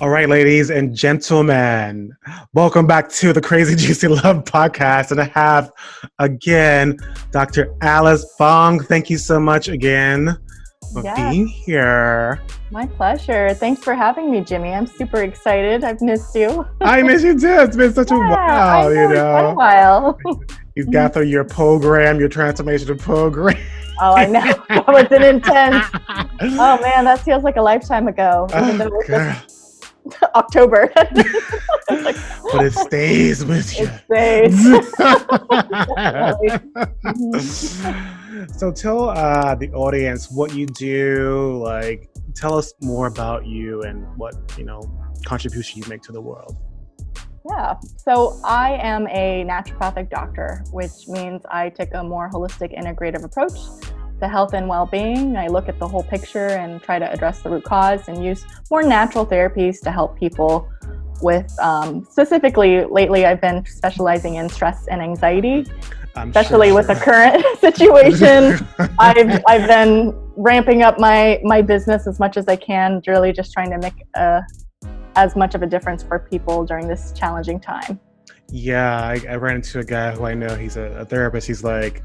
All right, ladies and gentlemen, welcome back to the Crazy Juicy Love podcast. And I have again Dr. Alice Wong. Thank you so much again for being here. My pleasure. Thanks for having me, Jimmy. I'm super excited. I've missed you. I miss you too. It's been such a while, It's been a while. You got through your program, your transformational program. Oh, I know. That was an intense. Oh man, that feels like a lifetime ago. Even though it was just October. But it stays with you. It stays. So tell the audience what you do. Like, tell us more about you and what, contribution you make to the world. Yeah. So I am a naturopathic doctor, which means I take a more holistic, integrative approach to health and well-being. I look at the whole picture and try to address the root cause and use more natural therapies to help people with, specifically lately, I've been specializing in stress and anxiety, especially with the current situation. I've been ramping up my business as much as I can, really just trying to make as much of a difference for people during this challenging time. Yeah, I ran into a guy who I know, he's a therapist. He's like,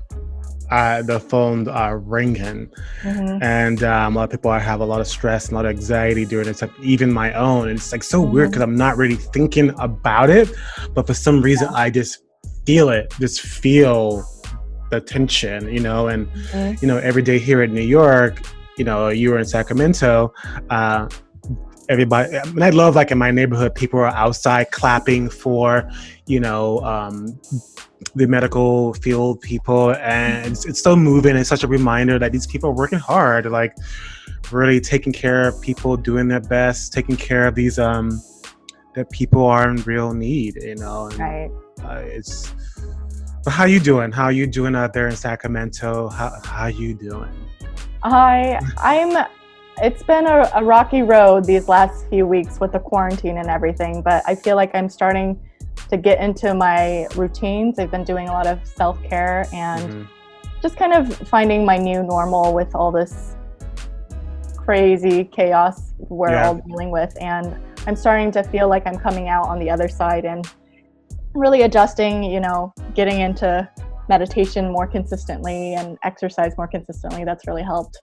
the phone ringing, and a lot of people have a lot of stress and a lot of anxiety during this time, even my own. And it's like so weird because I'm not really thinking about it, but for some reason I just feel it, just feel the tension, and every day here in New York, you were in Sacramento, everybody, and I love, like, in my neighborhood, people are outside clapping for, the medical field people, and it's so moving. It's such a reminder that these people are working hard, like really taking care of people, doing their best, taking care of these that people are in real need, and, Right. But how you doing? How you doing out there in Sacramento? How you doing? It's been a rocky road these last few weeks with the quarantine and everything, but I feel like I'm starting to get into my routines. I've been doing a lot of self-care and just kind of finding my new normal with all this crazy chaos we're all dealing with. And I'm starting to feel like I'm coming out on the other side and really adjusting, getting into meditation more consistently and exercise more consistently. That's really helped.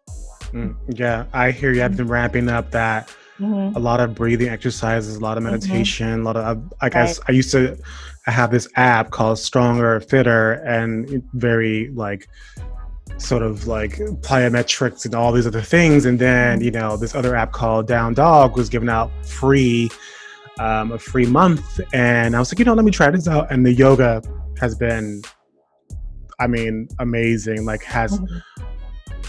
Yeah, I hear you have been ramping up that. A lot of breathing exercises, a lot of meditation, a lot of, I guess, I have this app called Stronger, Fitter, and very sort of like plyometrics and all these other things. And then, this other app called Down Dog was giving out a free month. And I was like, let me try this out. And the yoga has been, amazing, has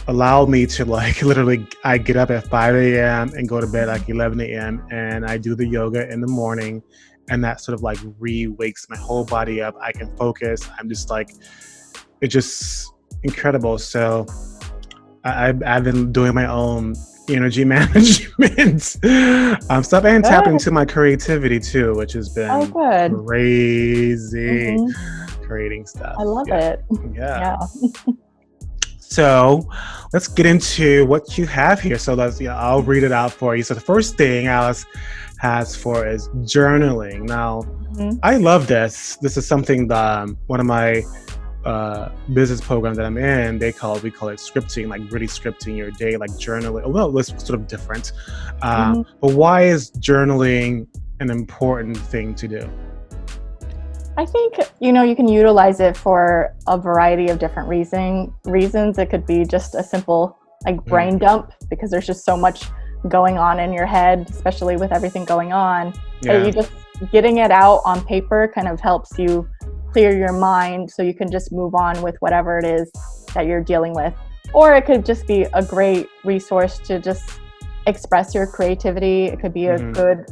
allowed me to literally, I get up at 5 a.m. and go to bed 11 a.m. and I do the yoga in the morning, and that sort of re-wakes my whole body up. I can focus. I'm just it's just incredible. So I've been doing my own energy management stuff and tapping into my creativity too, which has been crazy. Creating stuff. I love it. Yeah. So let's get into what you have here. So I'll read it out for you. So the first thing Alice has for is journaling. Now, I love this. This is something that one of my business programs that I'm in, we call it scripting, really scripting your day, journaling. Well, it's sort of different. But why is journaling an important thing to do? I think, you can utilize it for a variety of different reasons. It could be just a simple brain dump, because there's just so much going on in your head, especially with everything going on. So you just getting it out on paper kind of helps you clear your mind so you can just move on with whatever it is that you're dealing with. Or it could just be a great resource to just express your creativity. It could be a good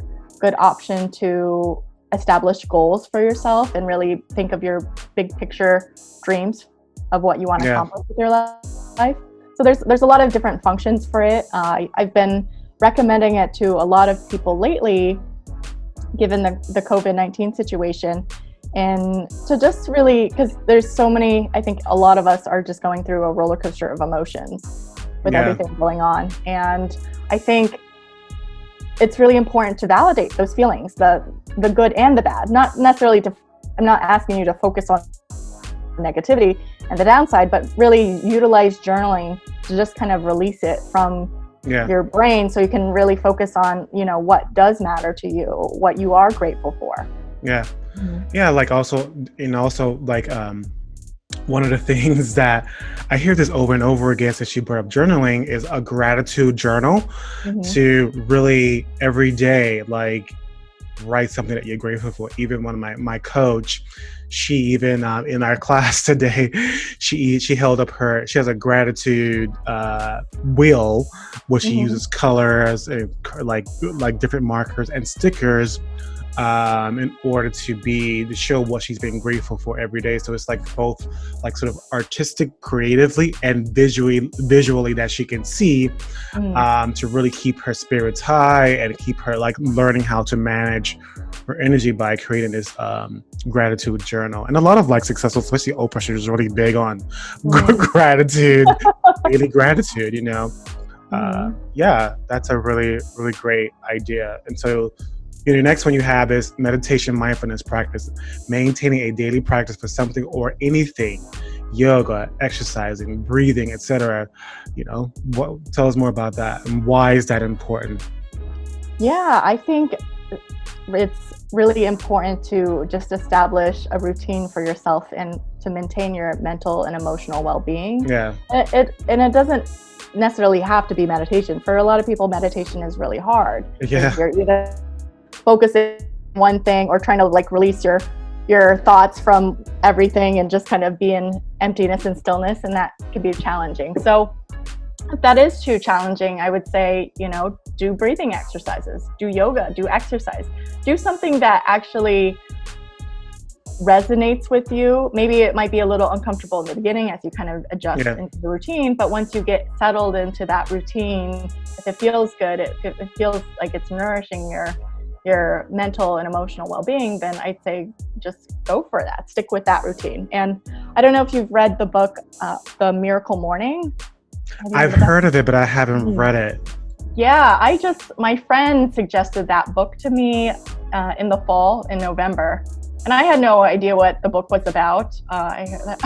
option to establish goals for yourself and really think of your big picture dreams of what you want to accomplish with your life. So there's a lot of different functions for it. I've been recommending it to a lot of people lately, given the COVID-19 situation, and to just really, because there's so many, I think a lot of us are just going through a roller coaster of emotions with everything going on. And I think it's really important to validate those feelings, the good and the bad. Not necessarily I'm not asking you to focus on negativity and the downside, but really utilize journaling to just kind of release it from your brain, so you can really focus on, you know, what does matter to you, what you are grateful for. Like also, and also like one of the things that I hear this over and over again since you brought up journaling is a gratitude journal, to really every day like write something that you're grateful for. Even one of my coach, she even in our class today, she held up she has a gratitude wheel where she uses colors and like different markers and stickers in order to show what she's been grateful for every day. So it's like both like sort of artistic, creatively, and visually that she can see, to really keep her spirits high and keep her like learning how to manage her energy by creating this gratitude journal. And a lot of like successful, especially Oprah, she was really big on gratitude, daily gratitude, you know. That's a really, really great idea. And so, you know, the next one you have is meditation, mindfulness practice, maintaining a daily practice for something or anything, yoga, exercising, breathing, etc. You know, tell us more about that, and why is that important? Yeah, I think it's really important to just establish a routine for yourself and to maintain your mental and emotional well-being. It doesn't necessarily have to be meditation. For a lot of people, meditation is really hard. You're either focusing on one thing or trying to like release your thoughts from everything and just kind of be in emptiness and stillness, and that can be challenging. So if that is too challenging, I would say, you know, do breathing exercises, do yoga, do exercise, do something that actually resonates with you. Maybe it might be a little uncomfortable in the beginning as you kind of adjust into the routine, but once you get settled into that routine, if it feels good, it feels like it's nourishing your mental and emotional well-being, then I'd say just go for that. Stick with that routine. And I don't know if you've read the book, The Miracle Morning. I've heard of it, but I haven't read it. Yeah, my friend suggested that book to me in the fall, in November. And I had no idea what the book was about. I had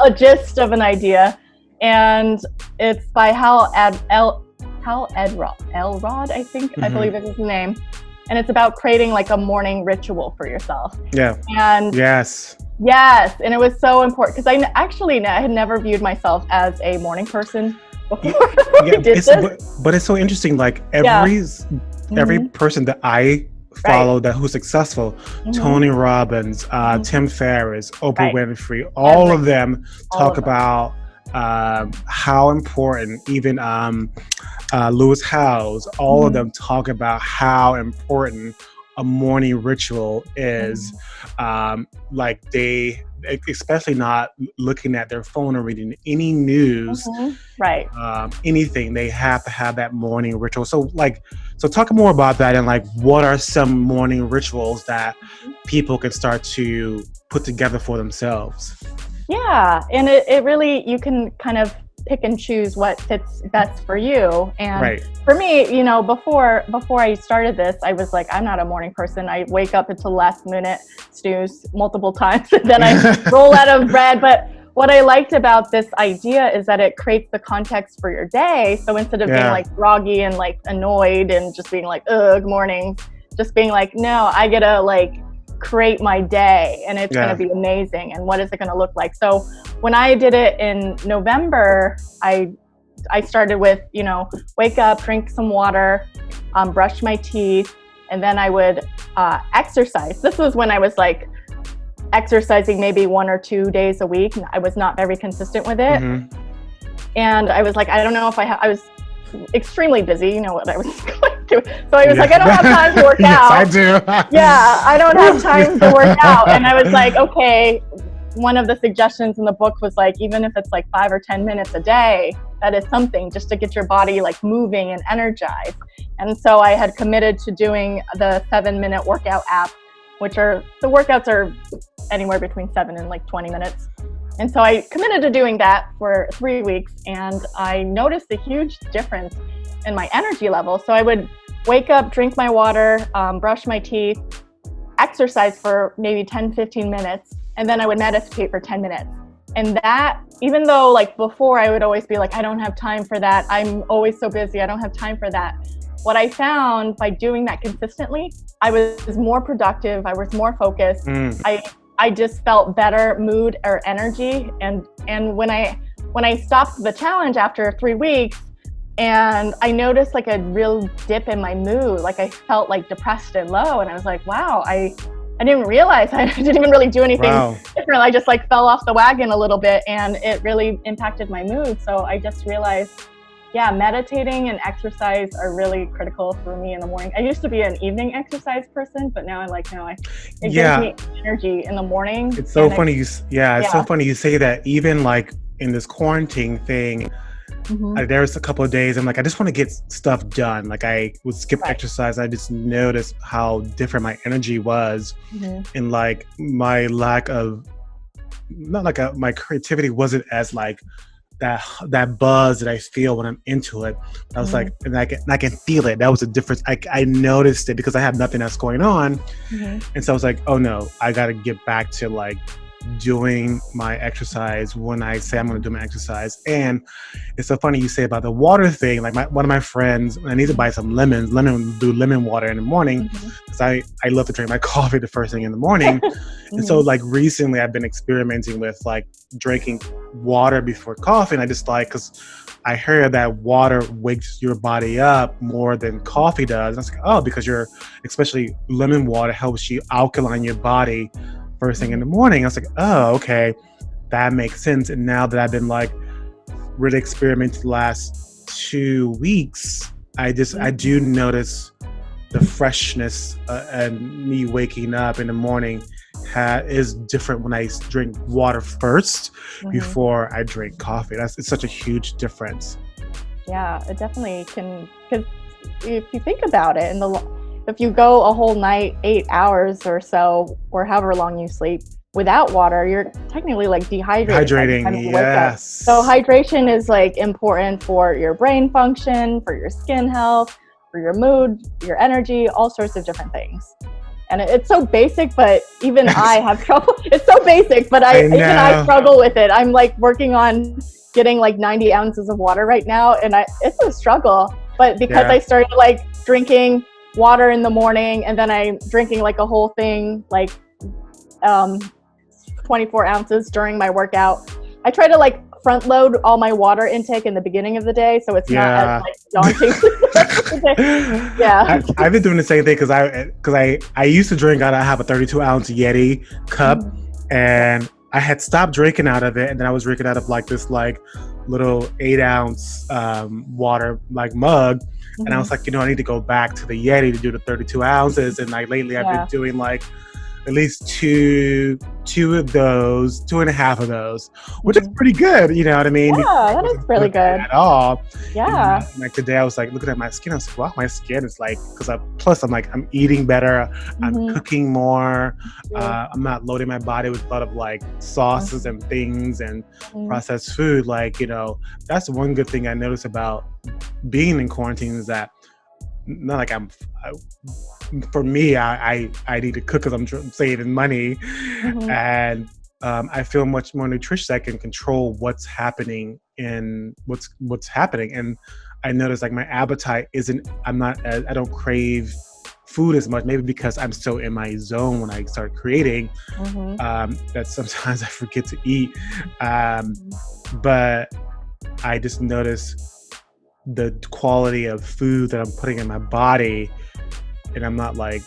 a gist of an idea. And it's by Hal Elrod, I think, I believe is his name. And it's about creating like a morning ritual for yourself. And yes. And it was so important because I had never viewed myself as a morning person before we did this. But it's so interesting. Like every person that I follow who's successful, Tony Robbins, Tim Ferriss, Oprah Winfrey, all of them talk about how important, even Lewis Howes, all of them talk about how important a morning ritual is. Like they, especially not looking at their phone or reading any news, anything, they have to have that morning ritual. So talk more about that, and like what are some morning rituals that people can start to put together for themselves? Yeah, and it really, you can kind of pick and choose what fits best for you. And for me, you know, before I started this, I was like, I'm not a morning person. I wake up until last minute, snooze multiple times, and then I roll out of bed. But what I liked about this idea is that it creates the context for your day. So instead of being like groggy and like annoyed and just being like, ugh, good morning, just being like, no, I get to like create my day, and it's going to be amazing. And what is it going to look like? So when I did it in November, I started with, you know, wake up, drink some water, brush my teeth, and then I would exercise. This was when I was like exercising maybe 1 or 2 days a week. I was not very consistent with it. And I was like, I don't know if I was extremely busy, you know what I was going through. So I was like, I don't have time to work out. I do. I don't have time to work out. And I was like, okay, one of the suggestions in the book was like, even if it's like 5 or 10 minutes a day, that is something just to get your body like moving and energized. And so I had committed to doing the 7-minute workout app, which the workouts are anywhere between 7 and like 20 minutes. And so I committed to doing that for 3 weeks, and I noticed a huge difference in my energy level. So I would wake up, drink my water, brush my teeth, exercise for maybe 10-15 minutes, and then I would meditate for 10 minutes. And that, even though like before I would always be like, I don't have time for that, I'm always so busy, I don't have time for that. What I found by doing that consistently, I was more productive, I was more focused. I just felt better mood or energy. And when I stopped the challenge after 3 weeks, and I noticed like a real dip in my mood, like I felt like depressed and low, and I was like, wow, I didn't realize I didn't even really do anything different. I just like fell off the wagon a little bit, and it really impacted my mood. So I just realized, yeah, meditating and exercise are really critical for me in the morning. I used to be an evening exercise person, but now I'm like, no, it gives me energy in the morning. It's so funny. So funny you say that. Even like in this quarantine thing, like there was a couple of days I'm like, I just want to get stuff done. Like I would skip exercise. I just noticed how different my energy was, and like my lack of, not like my creativity wasn't as like that buzz that I feel when I'm into it. I was like, and I can feel it. That was a difference. I noticed it because I have nothing else going on, and so I was like, oh no, I got to get back to like doing my exercise when I say I'm going to do my exercise. And it's so funny you say about the water thing. Like one of my friends, I need to buy some do lemon water in the morning, because I love to drink my coffee the first thing in the morning. And so like recently I've been experimenting with like drinking water before coffee, and I just like, because I heard that water wakes your body up more than coffee does. And I was like, oh, because especially lemon water helps you alkaline your body first thing in the morning. I was like, oh, okay, that makes sense. And now that I've been like really experimenting the last 2 weeks, I do notice the freshness and me waking up in the morning is different when I drink water first before I drink coffee. It's such a huge difference. Yeah, it definitely can, because if you think about it, if you go a whole night, 8 hours or so, or however long you sleep without water, you're technically like dehydrated. Hydrating, yes. So hydration is like important for your brain function, for your skin health, for your mood, your energy, all sorts of different things. And it's so basic, but even I have trouble. It's so basic, but I struggle with it. I'm like working on getting like 90 ounces of water right now, and it's a struggle. But because I started like drinking water in the morning, and then I'm drinking like a whole thing, like 24 ounces during my workout. I try to like front load all my water intake in the beginning of the day, so it's not as like daunting. I've been doing the same thing because I used to drink out. I have a 32-ounce Yeti cup, and I had stopped drinking out of it, and then I was drinking out of like this like little 8-ounce water like mug. And I was like, I need to go back to the Yeti to do the 32 ounces. And like lately I've been doing like at least two and a half of those, which is pretty good. You know what I mean? Yeah, that is really good. At all. Yeah. And like today I was like looking at my skin. I was like, wow, my skin is like, plus I'm like, I'm eating better. I'm cooking more. I'm not loading my body with a lot of like sauces and things and processed food. Like, that's one good thing I noticed about being in quarantine is that not like for me, I need to cook because I'm saving money, and I feel much more nutritious. I can control what's happening and what's happening, and I notice like my appetite I don't crave food as much, maybe because I'm so in my zone when I start creating, that sometimes I forget to eat, but I just notice the quality of food that I'm putting in my body, and I'm not like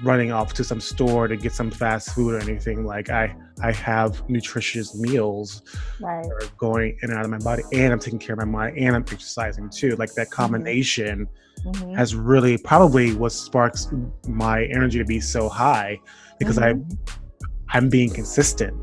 running off to some store to get some fast food or anything. Like I have nutritious meals that are going in and out of my body, and I'm taking care of my mind, and I'm exercising too. Like that combination has really probably what sparks my energy to be so high, because I'm being consistent.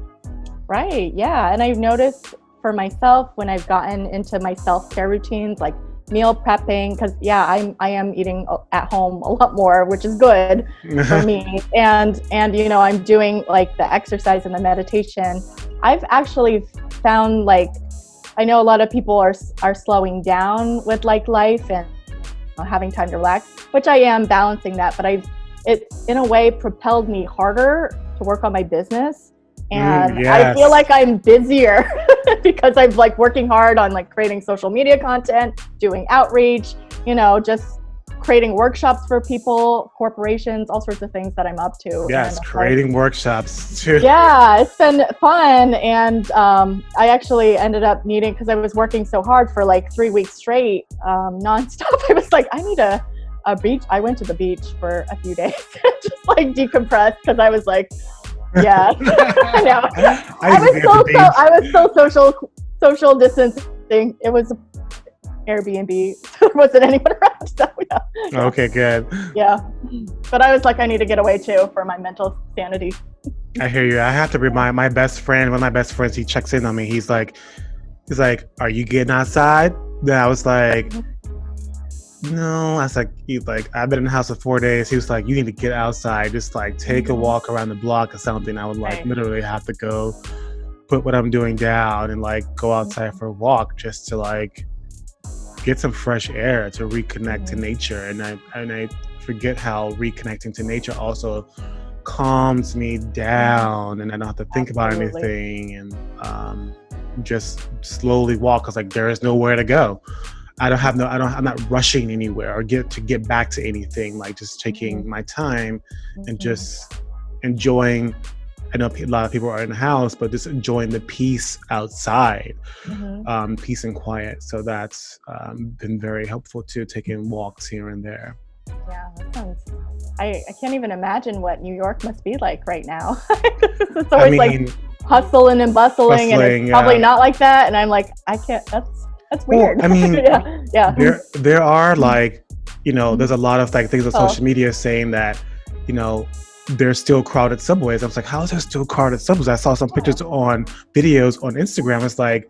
Right. Yeah. And I've noticed for myself when I've gotten into my self-care routines, like meal prepping, because I am eating at home a lot more, which is good for me, and I'm doing like the exercise and the meditation. I've actually found, like, I know a lot of people are slowing down with like life, and having time to relax, which I am balancing that, but it in a way propelled me harder to work on my business. And I feel like I'm busier because I'm like working hard on like creating social media content, doing outreach, just creating workshops for people, corporations, all sorts of things that I'm up to. Yes, creating workshops too. Yeah, it's been fun. And I actually ended up needing, because I was working so hard for like 3 weeks straight, nonstop. I was like, I need a beach. I went to the beach for a few days, just like decompress, because I was like, yeah. I know. I was so social distancing. It was Airbnb. There wasn't anyone around. So yeah. Okay, good. Yeah. But I was like, I need to get away too for my mental sanity. I hear you. I have to remind one of my best friends, he checks in on me. He's like, are you getting outside? Then I was like, no. I was like, I've been in the house for 4 days. He was like, you need to get outside. Just like take a walk around the block or something. I would like literally have to go put what I'm doing down and like go outside for a walk just to like get some fresh air, to reconnect to nature. And I forget how reconnecting to nature also calms me down, and I don't have to think about anything, and just slowly walk, because like there is nowhere to go. I'm not rushing anywhere or get back to anything, like just taking my time and just enjoying. I know a lot of people are in the house, but just enjoying the peace outside, peace and quiet. So that's been very helpful too, taking walks here and there. Yeah, that sounds. I can't even imagine what New York must be like right now. It's always like hustling and bustling, and it's probably not like that. And I'm like, I can't. That's weird. Well, I mean, yeah. There are like, there's a lot of like things on social media saying that, there's still crowded subways. I was like, how is there still crowded subways? I saw some pictures on videos on Instagram. It's like,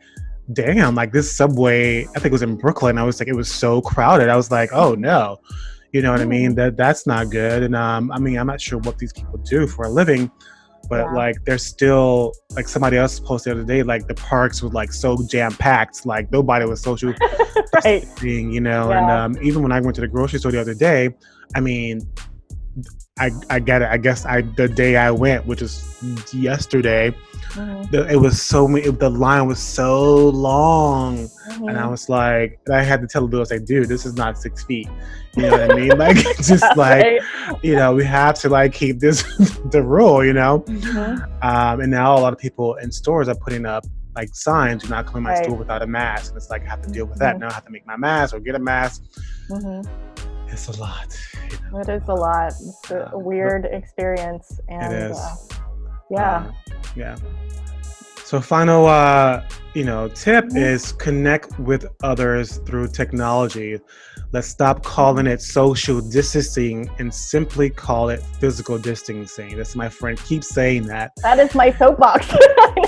damn, like this subway, I think it was in Brooklyn. I was like, it was so crowded. I was like, oh no, you know what I mean? That's not good. And I mean, I'm not sure what these people do for a living, but like there's still, like somebody else posted the other day, like the parks were like so jam packed, like nobody was social distancing, And even when I went to the grocery store the other day, I mean, I get it. I guess the day I went, which is yesterday, it was so many. The line was so long, and I was like, I had to tell the dude, I was like, dude, this is not 6 feet. You know what I mean? Like, just like, we have to like keep this the rule, And now a lot of people in stores are putting up like signs, do not come in my store without a mask. And it's like, I have to deal with that. Now I have to make my mask or get a mask. It's a lot. It is a lot. It's a weird experience. And, it is. Yeah. So final, tip is connect with others through technology. Let's stop calling it social distancing and simply call it physical distancing. That's my friend keeps saying that. That is my soapbox.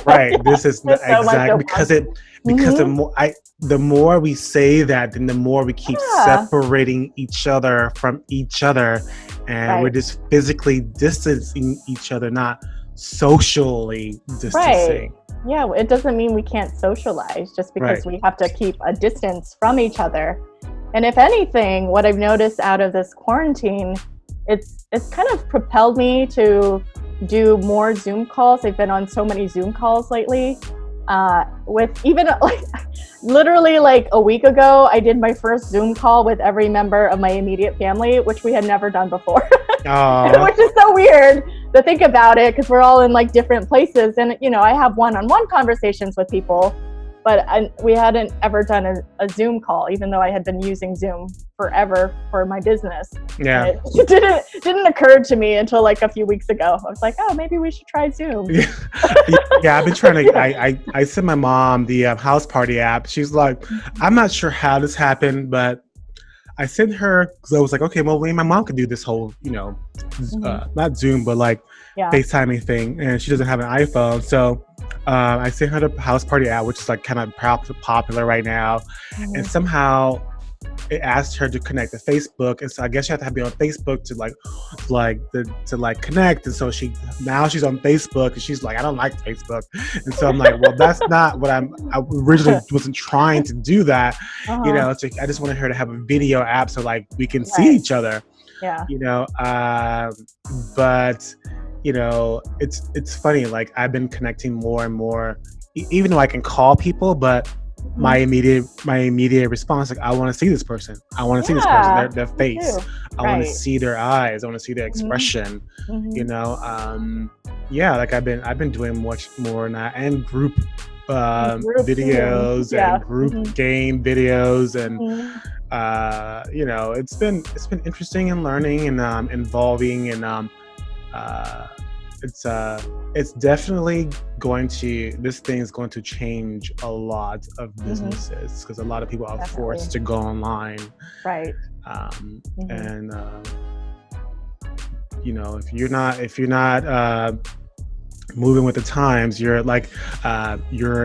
Right. This is exactly because the more we say that, then the more we keep separating each other from each other, and we're just physically distancing each other, not socially distancing. Yeah, it doesn't mean we can't socialize just because we have to keep a distance from each other. And if anything, what I've noticed out of this quarantine, it's kind of propelled me to do more Zoom calls. I've been on so many Zoom calls lately. With even like literally like a week ago, I did my first Zoom call with every member of my immediate family, which we had never done before. Which is so weird to think about it, because we're all in like different places, and I have one-on-one conversations with people, but we hadn't ever done a Zoom call, even though I had been using Zoom forever for my business. Yeah, it didn't occur to me until like a few weeks ago. I was like, oh, maybe we should try Zoom. Yeah, I've been trying to. I sent my mom the house party app. She's like, I'm not sure how this happened, but I sent her, because I was like, okay, well, maybe my mom could do this whole, not Zoom, but like FaceTiming thing, and she doesn't have an iPhone, so I sent her the house party app, which is like kind of popular right now, and somehow it asked her to connect to Facebook, and so I guess you have to be on Facebook to connect. And so she's on Facebook, and she's like, I don't like Facebook, and so I'm like, well, that's not what I originally wasn't trying to do that. Uh-huh. So I just wanted her to have a video app so like we can see Right. each other. Yeah. But it's funny. Like I've been connecting more and more, even though I can call people, but my Mhm. immediate response, like, I want to see this person. I want to see this person, Yeah. their Me face. too. I want to Right. see their eyes. I want to see their Mhm. expression. You Mhm. know, yeah, like I've been doing much more now, and group And group seeing. videos and Yeah. group Mhm. game videos, and Mhm. it's been interesting and learning and involving, and uh, it's uh, it's definitely this thing is going to change a lot of Mhm. businesses because a lot of people are Definitely. forced to go online, Right. Mhm. and if you're not moving with the times, you're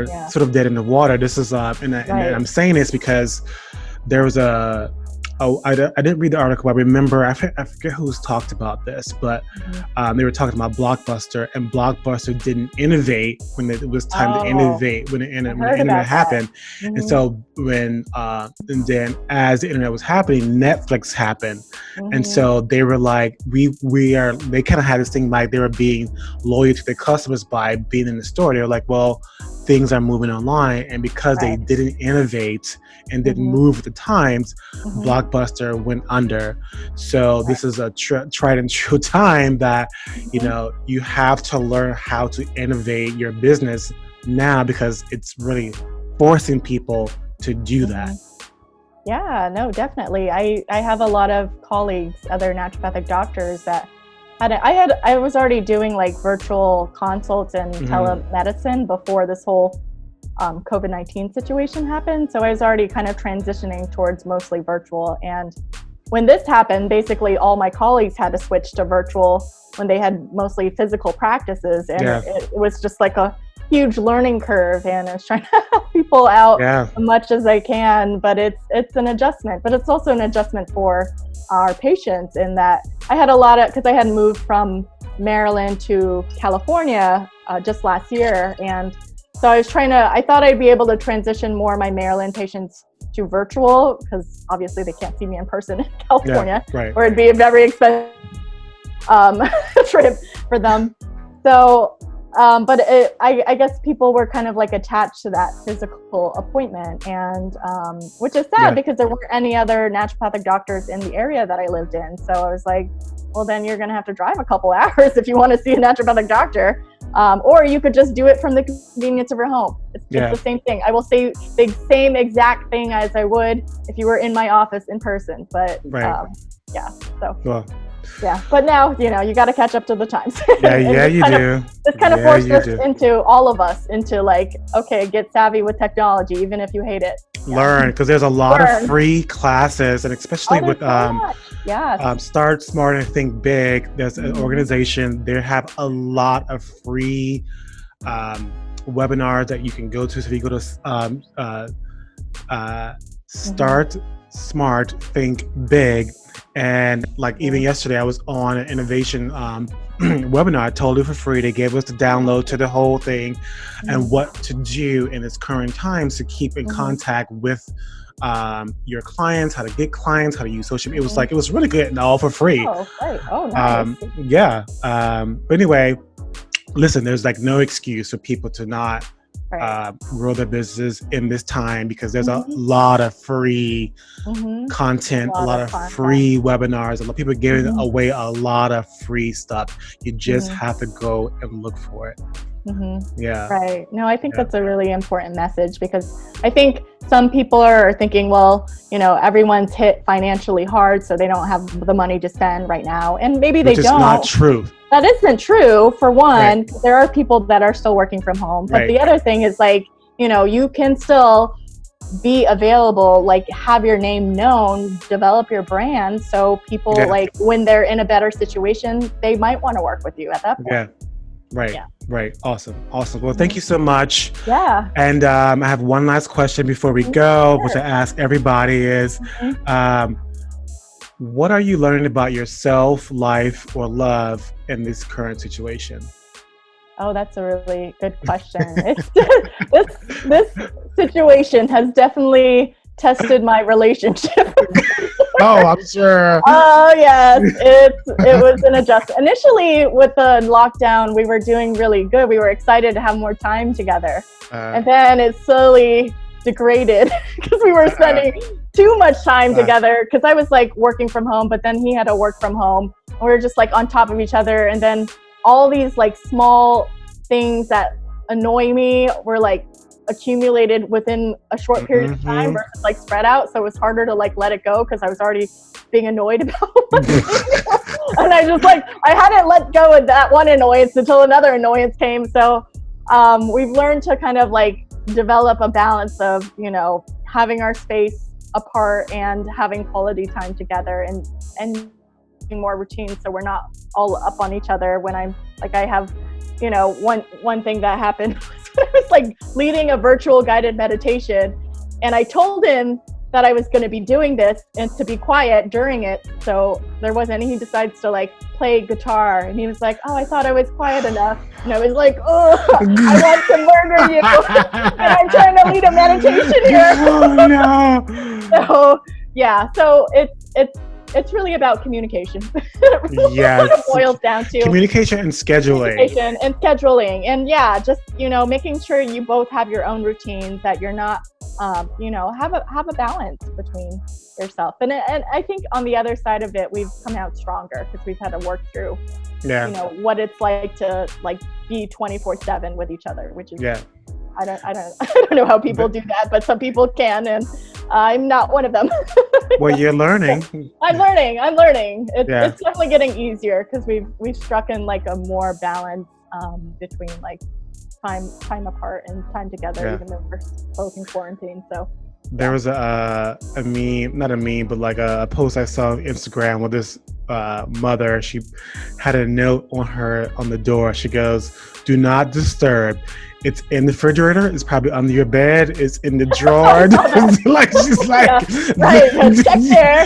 Yeah. sort of dead in the water. This is and Right. I'm saying this because there was a I didn't read the article. I remember I forget who's talked about this, but Mhm. they were talking about Blockbuster, and Blockbuster didn't innovate when it was time to Oh, innovate I when the heard internet about that. happened. And Mhm. so and then as the internet was happening, Netflix happened, and Mhm. so they were like, they kind of had this thing like they were being loyal to their customers by being in the store. They were like, well, things are moving online, and because they Right. didn't innovate and didn't Mhm. move with the times, Mhm. Blockbuster went under. So Right. this is a tried and true time that Mhm. you have to learn how to innovate your business now, because it's really forcing people to do that. Mhm. Yeah, no, definitely. I have a lot of colleagues, other naturopathic doctors that I was already doing like virtual consults and Hmm. telemedicine before this whole COVID-19 situation happened. So I was already kind of transitioning towards mostly virtual. And when this happened, basically all my colleagues had to switch to virtual when they had mostly physical practices. And Yeah, it was just like a huge learning curve. And I was trying to help people out yeah, as much as I can, but it's an adjustment. But it's also an adjustment for our patients in that I had a lot of, because I had moved from Maryland to California just last year. And so I thought I'd be able to transition more of my Maryland patients to virtual because obviously they can't see me in person in yeah, California, right. or it'd be a very expensive um, trip for them. So, but I guess people were kind of like attached to that physical appointment, and which is sad Yeah, because there weren't any other naturopathic doctors in the area that I lived in. So I was like, well, then you're going to have to drive a couple hours if you want to see a naturopathic doctor. Or you could just do it from the convenience of your home. It's yeah, the same thing. I will say the same exact thing as I would if you were in my office in person. But right. yeah, so Well, yeah. But now you got to catch up to the times, yeah, and yeah, you do. this kind of Yeah, forced you us do. into all of us into like, okay, get savvy with technology, even if you hate it. Yeah, Learn, because there's a lot of learn. free classes, and especially Oh, with there's so much. Yes. Start Smart and Think Big. There's an Mm-hmm. organization. They have a lot of free um, webinars that you can go to. So if you go to uh, Mm-hmm. Start Smart, Think Big, and like even Mm-hmm. yesterday, I was on an innovation webinar, totally for free. They gave us the download to the whole thing, and Mm-hmm. what to do in its current times to keep in Mm-hmm. contact with your clients, how to get clients, how to use social media. Mm-hmm. It was really good and all for free. Oh, right. Oh, nice. Yeah. But anyway, listen, there's like no excuse for people to not Right. grow their businesses in this time, because there's a Mm-hmm. lot of free Mm-hmm. A content, a lot lot of of content. free webinars, a lot of people giving Mm-hmm. away a lot of free stuff. You just Mm-hmm. have to go and look for it. Mm-hmm. Yeah. Right. No, I think Yeah. that's a really important message because I think some people are thinking, well, everyone's hit financially hard, so they don't have the money to spend right now. And maybe they Which is not don't. true. That isn't true, for Right. one. There are people that are still working from home. But Right. the other thing is like, you can still be available, like have your name known, develop your brand. So people Yeah. like when they're in a better situation, they might want to work with you at that point. Yeah. Right. Yeah. Right. Awesome. Awesome. Well, thank you so much. Yeah. And I have one last question before we go, which I Sure. ask everybody is, um, what are you learning about yourself, life, or love in this current situation? Oh, that's a really good question. It's this situation has definitely tested my relationship. Oh, I'm sure. Oh yes, it was an adjustment. Initially, with the lockdown, we were doing really good. We were excited to have more time together, and then it slowly degraded because we were spending too much time together. Because I was like working from home, but then he had to work from home. We were just like on top of each other, and then all these like small things that annoy me were like accumulated within a short period of time versus like spread out, so it was harder to like let it go because I was already being annoyed about one thing. And I just like I hadn't let go of that one annoyance until another annoyance came. So we've learned to kind of like develop a balance of, you know, having our space apart and having quality time together, and more routine so we're not all up on each other. When I'm like, I have, you know, one thing that happened was when I was like leading a virtual guided meditation, and I told him that I was going to be doing this and to be quiet during it, so there wasn't. He decides to like play guitar, and he was like, "Oh, I thought I was quiet enough," and I was like, "Oh, I want to murder you," and I'm trying to lead a meditation here. Oh no! So yeah, so it's really about communication. Yes. What it boils down to Communication and scheduling. Communication and scheduling, and yeah, just, you know, making sure you both have your own routines, that you're not, you know, have a balance between yourself. And I think on the other side of it, we've come out stronger because we've had to work through, you know, what it's like to like be 24/7 with each other, which is I don't know how people do that, but some people can, and I'm not one of them. Well, you're learning. I'm learning. It's definitely getting easier because we've struck in like a more balance between like time apart and time together, even though we're both in quarantine. So there was a meme, not a meme, but like a post I saw on Instagram with this mother. She had a note on the door. She goes, "Do not disturb. It's in the refrigerator. It's probably under your bed. It's in the drawer." Like she's like, check there.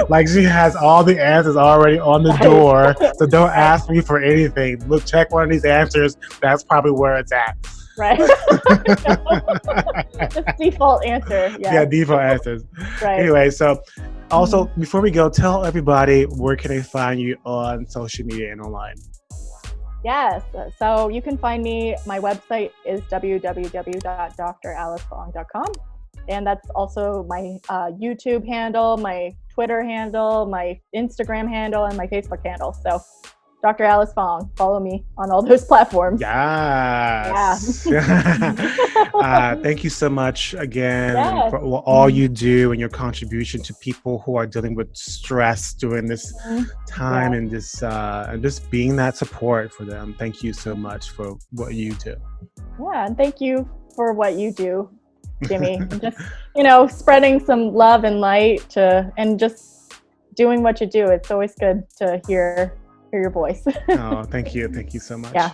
Like she has all the answers already on the door. So don't ask me for anything. Look, check one of these answers. That's probably where it's at. Right. Just default answer. Yeah, default answers. Right. Anyway, so also before we go, tell everybody where can they find you on social media and online. Yes. So you can find me. My website is www.dralicewong.com. And that's also my YouTube handle, my Twitter handle, my Instagram handle, and my Facebook handle. So Dr. Alice Wong, follow me on all those platforms. Yes. Yeah. Thank you so much again for all you do and your contribution to people who are dealing with stress during this time, and just being that support for them. Thank you so much for what you do. Yeah, and thank you for what you do, Jimmy. Just, you know, spreading some love and light and just doing what you do. It's always good to hear your voice. Oh, thank you. Thank you so much. Yeah.